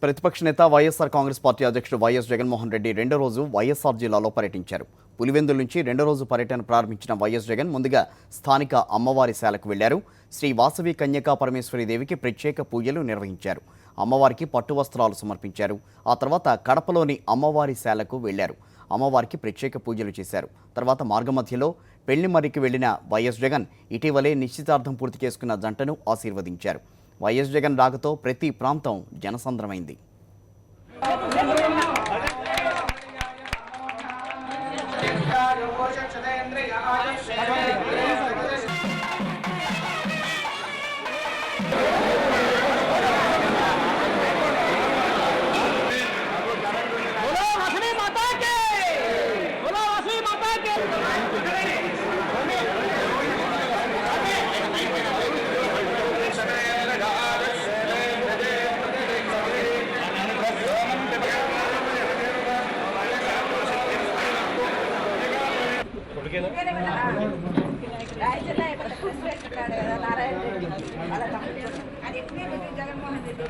ప్రతిపక్ష నేత వైఎస్ఆర్ కాంగ్రెస్ పార్టీ అధ్యక్షుడు వైఎస్ జగన్మోహన్ రెడ్డి రెండో రోజు వైఎస్ఆర్ జిల్లాలో పర్యటించారు. పులివెందుల నుంచి రెండో రోజు పర్యటన ప్రారంభించిన వైఎస్ జగన్ ముందుగా స్థానిక అమ్మవారి శాలకు వెళ్లారు. శ్రీ వాసవి కన్యకా పరమేశ్వరి దేవికి ప్రత్యేక పూజలు నిర్వహించారు. అమ్మవారికి పట్టు వస్త్రాలు సమర్పించారు. ఆ తర్వాత కడపలోని అమ్మవారి శాలకు వెళ్లారు. అమ్మవారికి ప్రత్యేక పూజలు చేశారు. తర్వాత మార్గమధ్యలో పెళ్లిమర్రికి వెళ్లిన వైఎస్ జగన్ ఇటీవలే నిశ్చితార్థం పూర్తి చేసుకున్న జంటను ఆశీర్వదించారు. వైఎస్ జగన్ రాకతో ప్రతి ప్రాంతం జనసంద్రమైంది. జగన్మోహన్ రెడ్డి